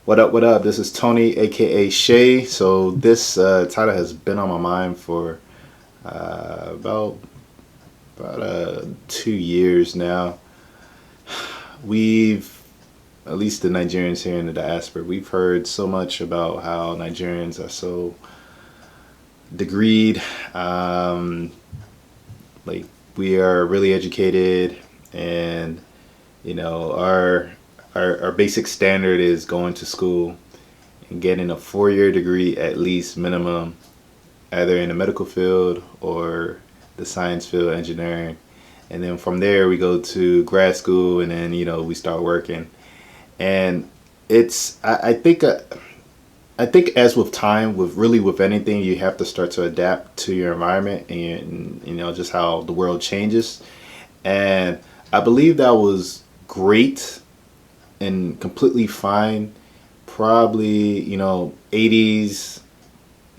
What up, what up? This is Tony, aka Shay. So, this title has been on my mind for about 2 years now. We've, at least the Nigerians here in the diaspora, we've heard so much about how Nigerians are so degreed. Like, we are really educated, and our basic standard is going to school and getting a 4-year degree at least minimum, either in the medical field or the science field, engineering. And then from there we go to grad school, and then we start working. And I think as with time, with anything, you have to start to adapt to your environment, and just how the world changes. And I believe that was great and completely fine, probably 80s,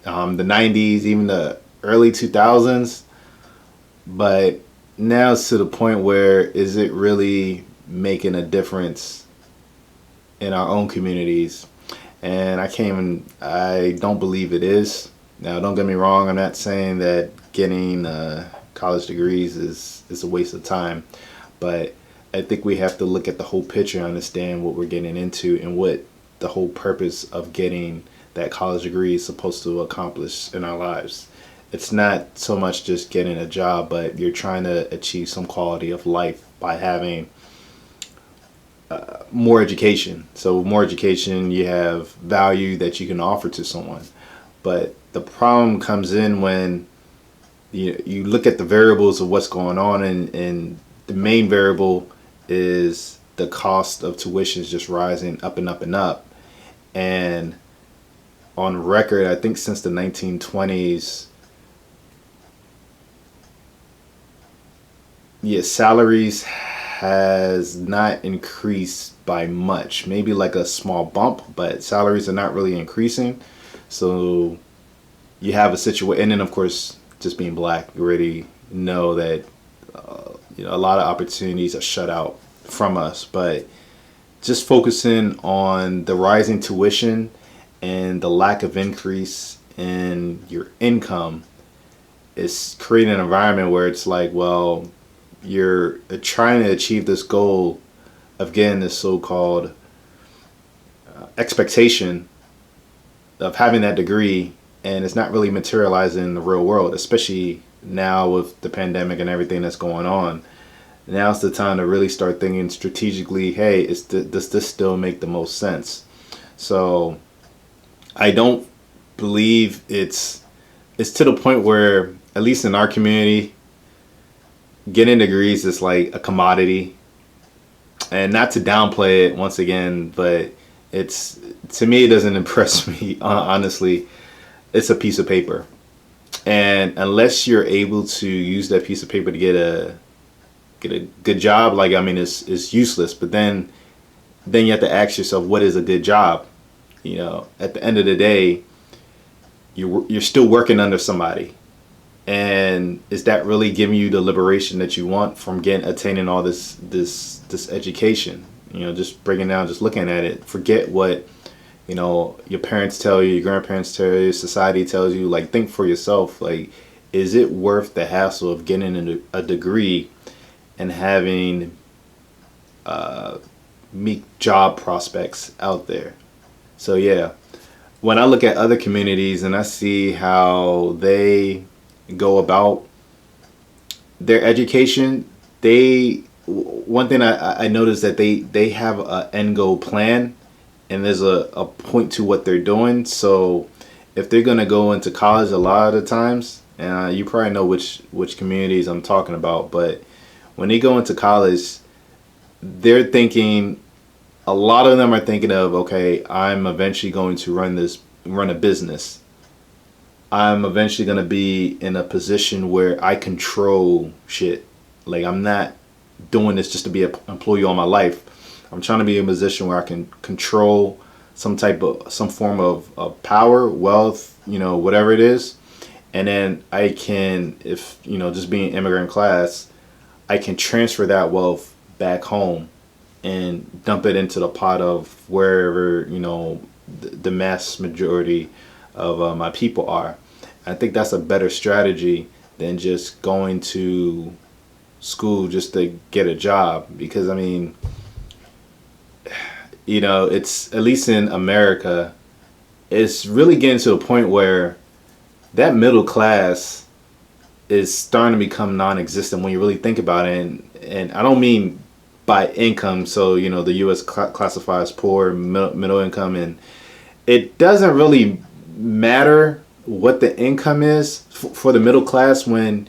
the 90s, even the early 2000s. But now it's to the point where, is it really making a difference in our own communities? And I don't believe it is. Now, don't get me wrong, I'm not saying that getting college degrees is a waste of time, but I think we have to look at the whole picture and understand what we're getting into and what the whole purpose of getting that college degree is supposed to accomplish in our lives. It's not so much just getting a job, but you're trying to achieve some quality of life by having more education. So more education, you have value that you can offer to someone. But the problem comes in when you look at the variables of what's going on, and the main variable is the cost of tuition is just rising up and up and up. And on record, I think since the 1920s, salaries has not increased by much. Maybe like a small bump, but salaries are not really increasing. So you have a situation, and then of course, just being black, you already know that a lot of opportunities are shut out from us. But just focusing on the rising tuition and the lack of increase in your income is creating an environment where it's like, well, you're trying to achieve this goal of getting this so-called expectation of having that degree, and it's not really materializing in the real world, especially now with the pandemic and everything that's going on. Now's the time to really start thinking strategically, hey, does this still make the most sense? So I don't believe it's to the point where, at least in our community, getting degrees is like a commodity. And not to downplay it once again, but to me, it doesn't impress me. Honestly, it's a piece of paper. And unless you're able to use that piece of paper to get a good job, it's useless. But then you have to ask yourself, what is a good job? At the end of the day, you're still working under somebody. And is that really giving you the liberation that you want from attaining all this education? Just breaking down, just looking at it. Forget what your parents tell you, your grandparents tell you, society tells you. Like, think for yourself. Like, is it worth the hassle of getting a degree and having meek job prospects out there? So yeah, when I look at other communities and I see how they go about their education, one thing I noticed that they have an end goal plan, and there's a point to what they're doing. So if they're gonna go into college, a lot of the times, and you probably know which communities I'm talking about, but when they go into college, they're thinking, a lot of them are thinking of, okay, I'm eventually going to run a business. I'm eventually going to be in a position where I control shit. Like, I'm not doing this just to be an employee all my life. I'm trying to be in a position where I can control some form of power, wealth, whatever it is. And then I can, just being immigrant class, I can transfer that wealth back home and dump it into the pot of wherever, you know, the mass majority of my people are. I think that's a better strategy than just going to school just to get a job. Because I mean, you know, it's, at least in America, it's really getting to a point where that middle class is starting to become non-existent when you really think about it. And I don't mean by income. So, you know, the U.S. classifies poor, middle income, and it doesn't really matter what the income is for the middle class when,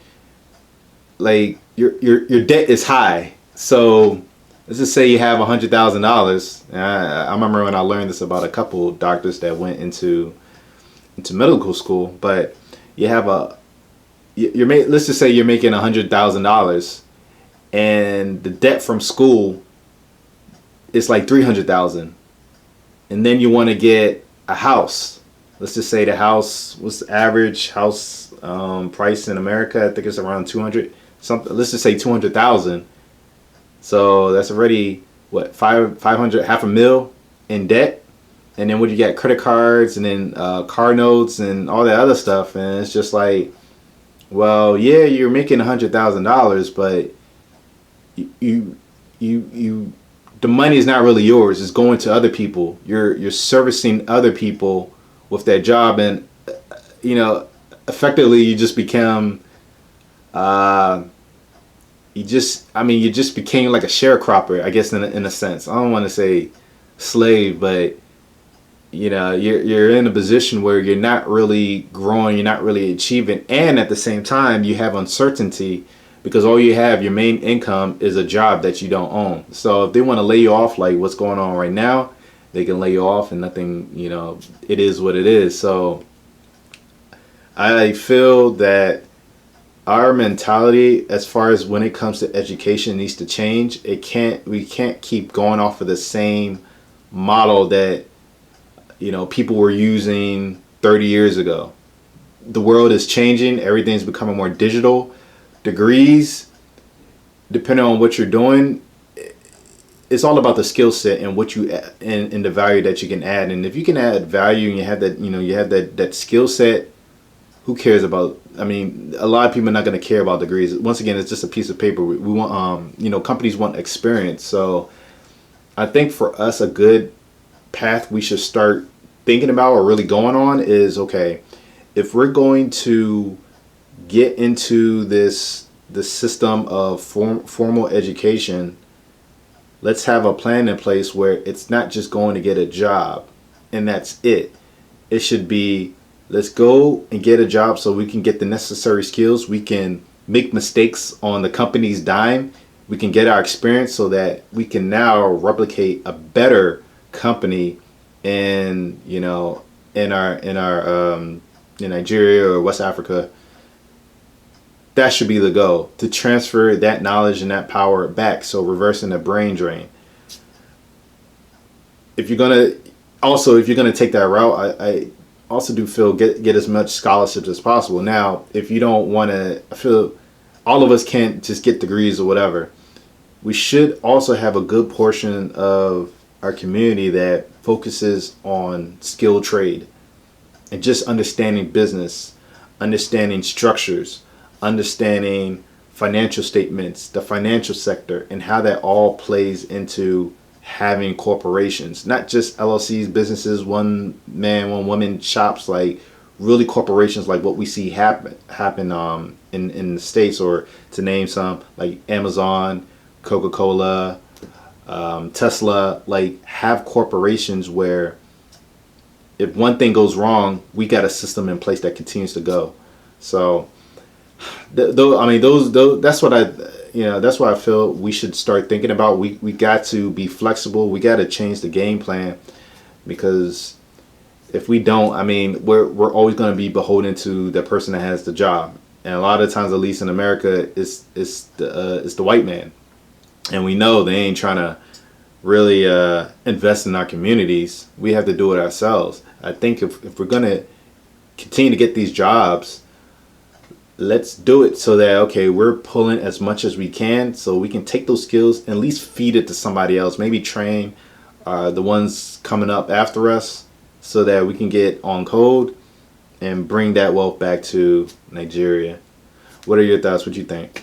like, your debt is high. So let's just say you have $100,000. I remember when I learned this about a couple doctors that went into medical school, but you have let's just say you're making $100,000, and the debt from school is like $300,000, and then you want to get a house. Let's just say the house, what's the average house price in America? I think it's around 200 something. Let's just say 200,000. So that's already what, 500, half a mil in debt. And then what, you got credit cards and then car notes and all that other stuff. And it's just like, well, yeah, you're making $100,000, but you the money is not really yours. It's going to other people. You're servicing other people with that job, and you know, effectively you just become you just became like a sharecropper, I guess, in a sense. I don't want to say slave, but you know, you're in a position where you're not really growing, you're not really achieving, and at the same time you have uncertainty because all you have, your main income, is a job that you don't own. So if they want to lay you off, like what's going on right now, they can lay you off and nothing, you know, it is what it is. So I feel that our mentality as far as when it comes to education needs to change. We can't keep going off of the same model that, you know, people were using 30 years ago. The world is changing. Everything's becoming more digital. Degrees, depending on what you're doing, it's all about the skill set and what you and the value that you can add. And if you can add value and you have that, you know, you have that skill set, who cares about? I mean, a lot of people are not going to care about degrees. Once again, it's just a piece of paper. We want, you know, companies want experience. So I think for us, a good path we should start thinking about or really going on is, okay, if we're going to get into the system of formal education, let's have a plan in place where it's not just going to get a job and that's it. It should be, let's go and get a job so we can get the necessary skills. We can make mistakes on the company's dime. We can get our experience so that we can now replicate a better company in, you know, in Nigeria or West Africa. That should be the goal, to transfer that knowledge and that power back. So reversing the brain drain. If you're gonna take that route, I also do feel get as much scholarships as possible. Now, if you don't want to, I feel all of us can't just get degrees or whatever. We should also have a good portion of our community that focuses on skilled trade and just understanding business, understanding structures, understanding financial statements, the financial sector, and how that all plays into having corporations, not just LLCs, businesses, one man, one woman shops, like really corporations like what we see happen in the States, or to name some, like Amazon, Coca-Cola, Tesla, like have corporations where if one thing goes wrong, we got a system in place that continues to go. So that's what that's what I feel we should start thinking about. We got to be flexible. We got to change the game plan, because if we don't, I mean, we're always going to be beholden to the person that has the job. And a lot of times, at least in America, it's the white man, and we know they ain't trying to really invest in our communities. We have to do it ourselves. I think if we're going to continue to get these jobs, let's do it so that, okay, we're pulling as much as we can so we can take those skills and at least feed it to somebody else, maybe train the ones coming up after us so that we can get on code and bring that wealth back to Nigeria. What are your thoughts? What you think?